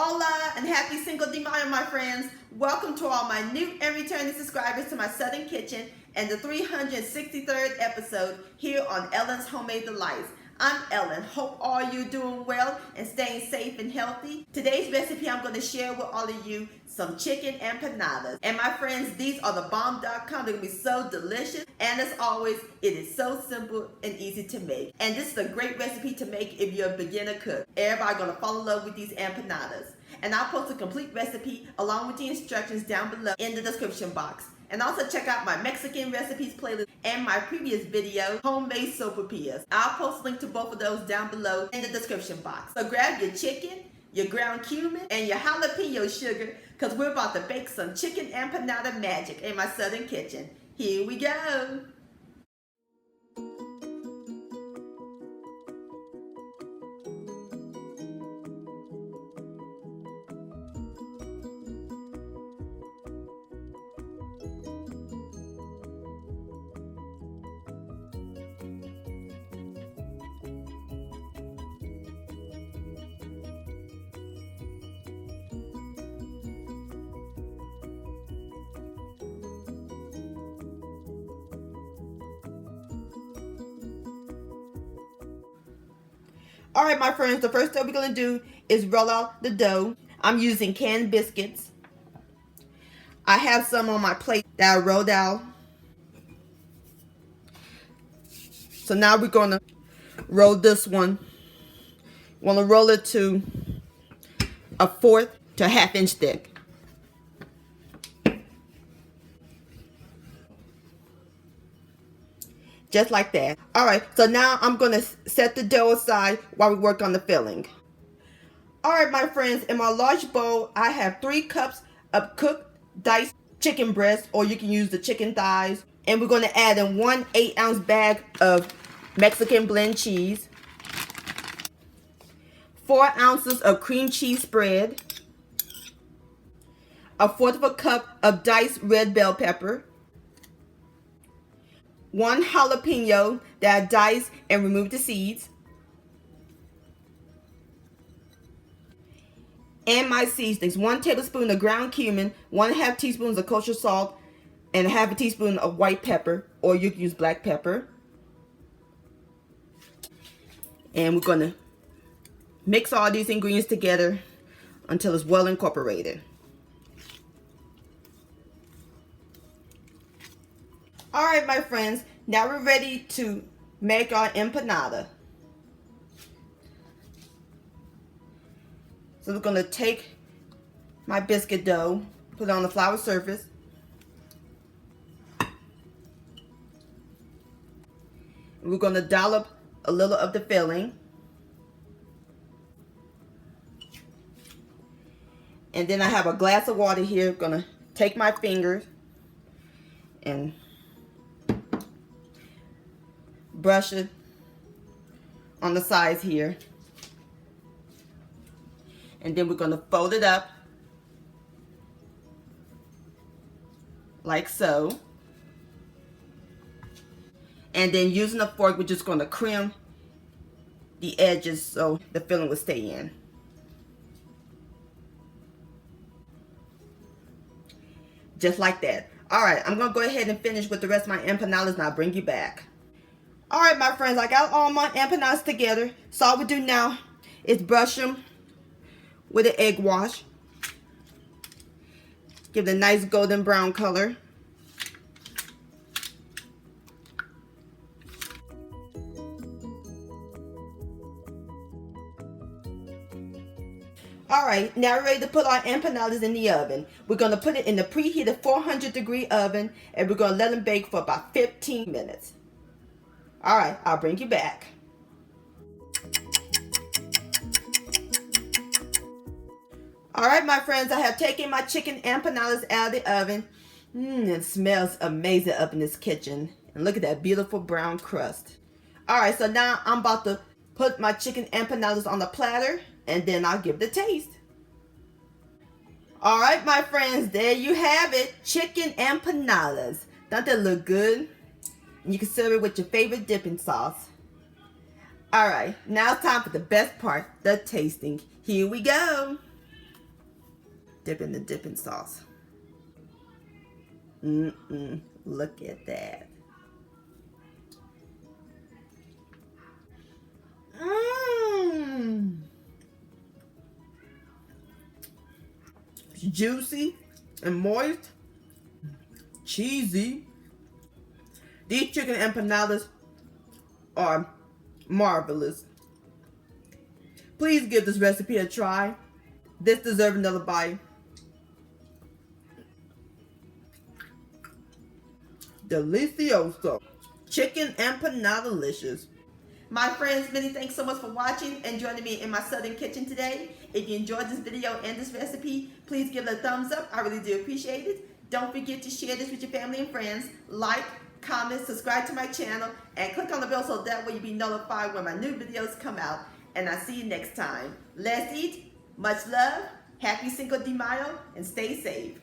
Hola and happy Cinco de Mayo, my friends. Welcome to all my new and returning subscribers to my Southern Kitchen and the 363rd episode here on Ellen's Homemade Delights. I'm Ellen. Hope all you doing well and staying safe and healthy. Today's recipe, I'm going to share with all of you some chicken empanadas. And my friends, these are the bomb.com. They're going to be so delicious. And as always, it is so simple and easy to make. And this is a great recipe to make if you're a beginner cook. Everybody's going to fall in love with these empanadas. And I'll post a complete recipe along with the instructions down below in the description box. And also check out my Mexican recipes playlist and my previous video, homemade sopapillas. I'll post a link to both of those down below in the description box. So grab your chicken, your ground cumin, and your jalapeno sugar, because we're about to bake some chicken empanada magic in my Southern kitchen. Here we go. Alright, my friends, the first thing we're going to do is roll out the dough. I'm using canned biscuits. I have some on my plate that I rolled out. So now we're going to roll this one. Want to roll it to a 1/4 to a 1/2 inch thick. Just like that. Alright, so now I'm going to set the dough aside while we work on the filling. Alright, my friends, in my large bowl, I have 3 cups of cooked diced chicken breast, or you can use the chicken thighs. And we're going to add in 1 8-ounce bag of Mexican blend cheese, 4 ounces of cream cheese spread, 1/4 cup of diced red bell pepper, 1 jalapeno that I diced and removed the seeds, and my seasonings: 1 tablespoon of ground cumin, 1/2 teaspoons of kosher salt, and 1/2 teaspoon of white pepper, or you can use black pepper. And we're going to mix all these ingredients together until it's well incorporated. Alright, my friends, now we're ready to make our empanada. So we're going to take my biscuit dough, put it on the flour surface, and we're going to dollop a little of the filling, and then I have a glass of water here. I'm going to take my fingers and brush it on the sides here, and then we're going to fold it up like so, and then using a fork we're just going to crimp the edges so the filling will stay in. Just like that. Alright, I'm going to go ahead and finish with the rest of my empanadas and I'll bring you back. Alright, my friends, I got all my empanadas together. So all we do now is brush them with an egg wash. Give it a nice golden brown color. Alright, now we're ready to put our empanadas in the oven. We're going to put it in the preheated 400-degree oven, and we're going to let them bake for about 15 minutes. Alright, I'll bring you back. Alright, my friends, I have taken my chicken empanadas out of the oven. It smells amazing up in this kitchen. And look at that beautiful brown crust. Alright, so now I'm about to put my chicken empanadas on the platter, and then I'll give it a taste. Alright, my friends, there you have it. Chicken empanadas. Don't that look good? And you can serve it with your favorite dipping sauce. Alright, now it's time for the best part, the tasting. Here we go. dip in the dipping sauce. Look at that. It's juicy and moist, cheesy. These chicken empanadas are marvelous. Please give this recipe a try. This deserves another bite. Delicioso. Chicken empanada-licious. My friends, many thanks so much for watching and joining me in my southern kitchen today. If you enjoyed this video and this recipe, please give it a thumbs up. I really do appreciate it. Don't forget to share this with your family and friends. Like, comment, subscribe to my channel, and click on the bell so that way you'll be notified when my new videos come out. And I'll see you next time. Let's eat. Much love. Happy Cinco de Mayo, and stay safe.